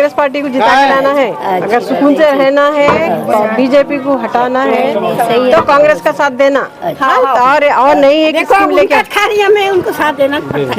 Congress party को जिता के लाना है, अगर सुकून से रहना है, बीजेपी को हटाना है तो कांग्रेस का साथ देना। हाँ, और नहीं है किसी को लेकर खा रही है, मैं उनको साथ देना पड़ता है।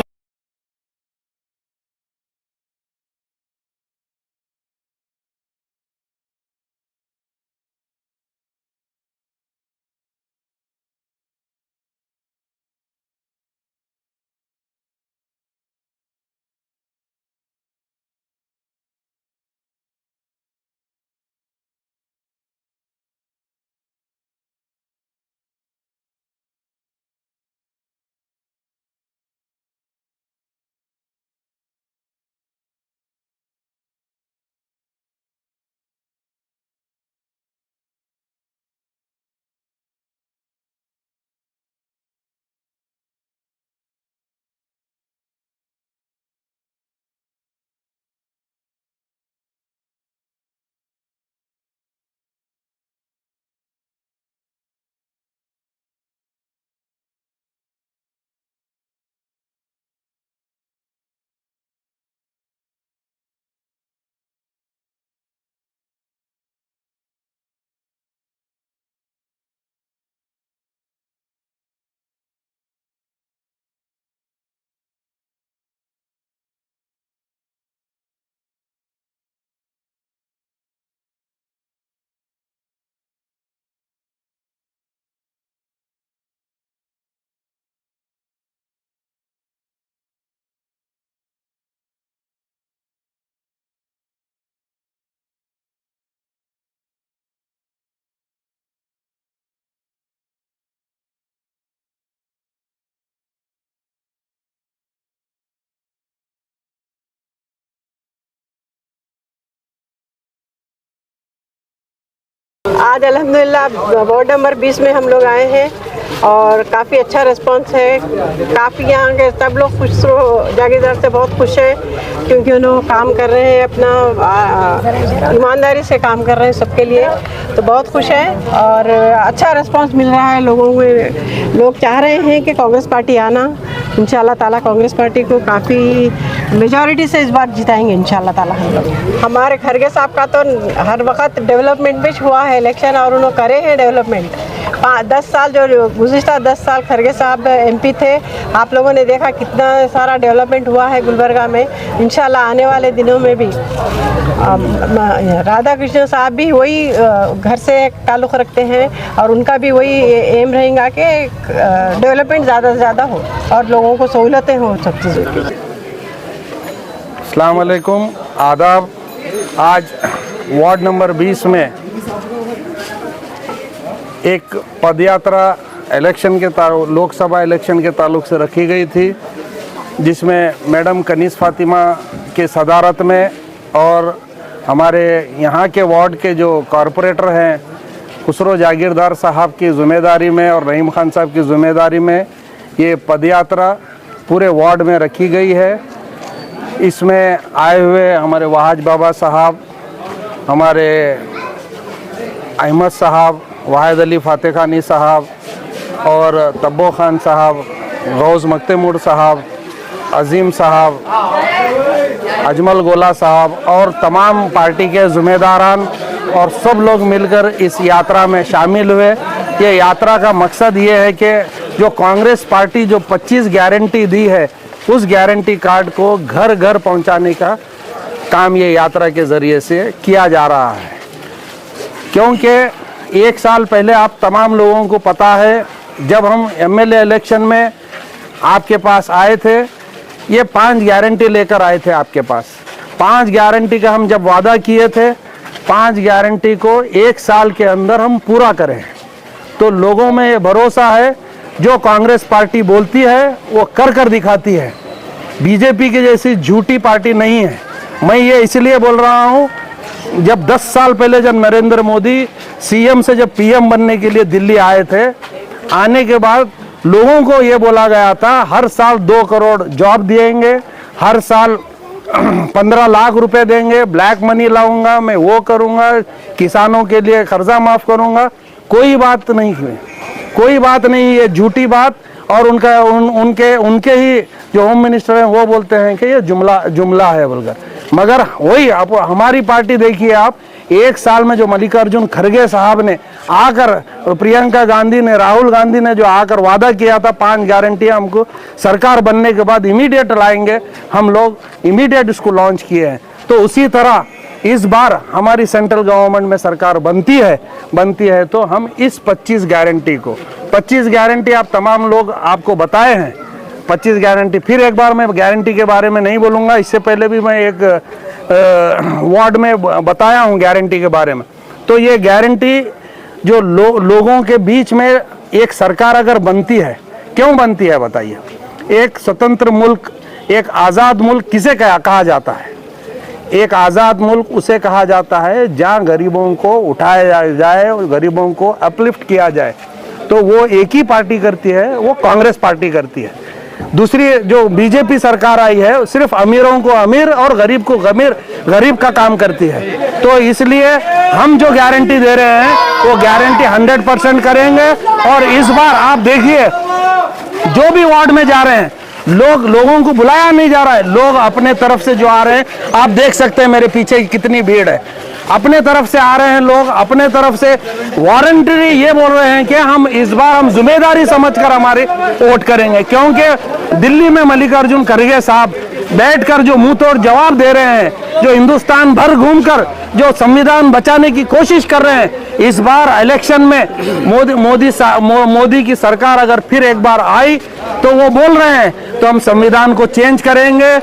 आज अल्हम्दुलिल्लाह वार्ड नंबर 20 में हम लोग आए हैं और काफ़ी अच्छा रिस्पांस है। काफ़ी यहाँ के सब लोग खुश जागीरदार से बहुत खुश हैं क्योंकि उन्होंने काम कर रहे हैं, अपना ईमानदारी से काम कर रहे हैं सबके लिए, तो बहुत खुश हैं और अच्छा रिस्पांस मिल रहा है लोगों को। लोग चाह रहे हैं कि कांग्रेस पार्टी आना, इंशाल्लाह ताला कांग्रेस पार्टी को काफ़ी मेजॉरिटी से इस बार जिताएंगे इंशाल्लाह ताला हम लोग। हमारे खरगे साहब का तो हर वक्त डेवलपमेंट भी हुआ है इलेक्शन और उन्होंने करे हैं डेवलपमेंट। 10 साल जो गुज़िश्ता 10 साल खरगे साहब MP थे, आप लोगों ने देखा कितना सारा डेवलपमेंट हुआ है गुलबर्गा में। इंशाल्लाह आने वाले दिनों में भी राधा कृष्ण साहब भी वही घर से ताल्लुक़ रखते हैं और उनका भी वही एम रहेगा कि डेवलपमेंट ज़्यादा से ज़्यादा हो और लोगों को सहूलतें हो सब चीज़ों की। अस्सलाम वालेकुम, आदाब। आज वार्ड नंबर 20 में एक पदयात्रा इलेक्शन के लोकसभा इलेक्शन के ताल्लुक से रखी गई थी, जिसमें मैडम कनीज़ फ़ातिमा के सदारत में और हमारे यहाँ के वार्ड के जो कॉरपोरेटर हैं खुसरो जागीरदार साहब की ज़िम्मेदारी में और रहीम खान साहब की ज़िम्मेदारी में ये पदयात्रा पूरे वार्ड में रखी गई है। इसमें आए हुए हमारे वहाज बाबा साहब, हमारे अहमद साहब, वाहिद अली फ़ातेह खानी साहब और तब्बो खान साहब, गौज़ मख्तेमूर साहब, अज़ीम साहब, अजमल गोला साहब और तमाम पार्टी के ज़िम्मेदारान और सब लोग मिलकर इस यात्रा में शामिल हुए। ये यात्रा का मकसद ये है कि जो कांग्रेस पार्टी जो 25 गारंटी दी है उस गारंटी कार्ड को घर घर पहुंचाने का काम ये यात्रा के ज़रिए से किया जा रहा है। क्योंकि 1 साल पहले आप तमाम लोगों को पता है, जब हम MLA इलेक्शन में आपके पास आए थे, ये 5 गारंटी लेकर आए थे आपके पास। 5 गारंटी का हम जब वादा किए थे, 5 गारंटी को 1 साल के अंदर हम पूरा करें, तो लोगों में ये भरोसा है जो कांग्रेस पार्टी बोलती है वो कर कर दिखाती है। बीजेपी की जैसी झूठी पार्टी नहीं है। मैं ये इसलिए बोल रहा हूँ, जब 10 साल पहले जब नरेंद्र मोदी CM से जब PM बनने के लिए दिल्ली आए थे, आने के बाद लोगों को ये बोला गया था हर साल 2 करोड़ जॉब देंगे, हर साल 15 लाख रुपए देंगे, ब्लैक मनी लाऊंगा, मैं वो करूँगा, किसानों के लिए कर्जा माफ़ करूँगा। कोई बात नहीं हुई, कोई बात नहीं, ये झूठी बात। और उनके ही जो होम मिनिस्टर हैं वो बोलते हैं कि ये जुमला है बोलकर। मगर वही आप हमारी पार्टी देखिए, आप एक साल में जो मल्लिकार्जुन खड़गे साहब ने आकर, प्रियंका गांधी ने, राहुल गांधी ने जो आकर वादा किया था 5 गारंटियां हमको सरकार बनने के बाद इमीडिएट लाएंगे, हम लोग इमीडिएट इसको लॉन्च किए हैं। तो उसी तरह इस बार हमारी सेंट्रल गवर्नमेंट में सरकार बनती है तो हम इस 25 गारंटी को, 25 गारंटी आप तमाम लोग आपको बताए हैं, 25 गारंटी, फिर एक बार मैं गारंटी के बारे में नहीं बोलूँगा, इससे पहले भी मैं एक वार्ड में बताया हूँ गारंटी के बारे में। तो ये गारंटी जो लोगों के बीच में एक सरकार अगर बनती है, क्यों बनती है बताइए? एक स्वतंत्र मुल्क, एक आज़ाद मुल्क किसे कहा जाता है? एक आज़ाद मुल्क उसे कहा जाता है जहाँ गरीबों को उठाया जाए और गरीबों को अपलिफ्ट किया जाए। तो वो एक ही पार्टी करती है, वो कांग्रेस पार्टी करती है। दूसरी जो बीजेपी सरकार आई है, सिर्फ अमीरों को अमीर और गरीब को गरीब का काम करती है। तो इसलिए हम जो गारंटी दे रहे हैं वो गारंटी 100% करेंगे। और इस बार आप देखिए, जो भी वार्ड में जा रहे हैं लोगों को बुलाया नहीं जा रहा है, लोग अपने तरफ से जो आ रहे हैं, आप देख सकते हैं मेरे पीछे कितनी भीड़ है, अपने तरफ से आ रहे हैं लोग, अपने तरफ से वारंटरी ये बोल रहे हैं कि हम इस बार हम जिम्मेदारी समझकर हमारे वोट करेंगे। क्योंकि दिल्ली में मल्लिकार्जुन खड़गे साहब बैठकर जो मुंह तोड़ जवाब दे रहे हैं, जो हिंदुस्तान भर घूमकर जो संविधान बचाने की कोशिश कर रहे हैं, इस बार इलेक्शन में मोदी की सरकार अगर फिर एक बार आई तो वो बोल रहे हैं तो हम संविधान को चेंज करेंगे,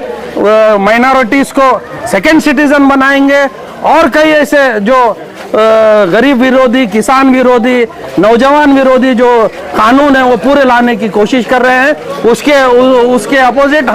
माइनॉरिटीज को सेकंड सिटीजन बनाएंगे, और कई ऐसे जो गरीब विरोधी, किसान विरोधी, नौजवान विरोधी जो कानून है वो पूरे लाने की कोशिश कर रहे हैं। उसके अपोजिट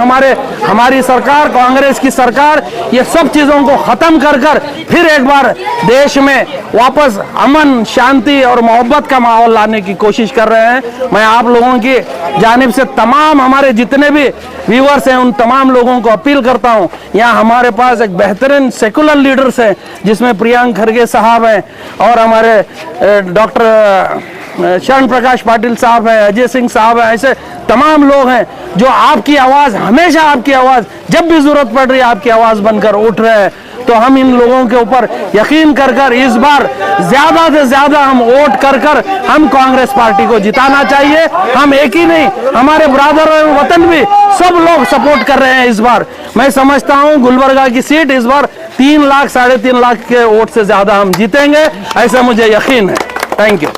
हमारी सरकार, कांग्रेस की सरकार, ये सब चीज़ों को ख़त्म कर फिर एक बार देश में वापस अमन, शांति और मोहब्बत का माहौल लाने की कोशिश कर रहे हैं। मैं आप लोगों की जानिब से तमाम हमारे जितने भी व्यूअर्स हैं उन तमाम लोगों को अपील करता हूं, यहाँ हमारे पास एक बेहतरीन सेकुलर लीडर्स हैं जिसमें प्रियंका खड़गे साहब हैं और हमारे डॉक्टर शरण प्रकाश पाटिल साहब हैं, अजय सिंह साहब हैं, ऐसे तमाम लोग हैं जो आपकी आवाज़, हमेशा आपकी आवाज़ जब भी जरूरत पड़ रही है आपकी आवाज़ बनकर उठ रहे हैं। तो हम इन लोगों के ऊपर यकीन कर इस बार ज़्यादा से ज़्यादा हम वोट कर हम कांग्रेस पार्टी को जिताना चाहिए। हम एक ही नहीं, हमारे ब्रादर और वतन भी सब लोग सपोर्ट कर रहे हैं इस बार। मैं समझता हूं गुलबर्गा की सीट इस बार 3 लाख, 3.5 लाख के वोट से ज़्यादा हम जीतेंगे, ऐसा मुझे यकीन है। Thank you.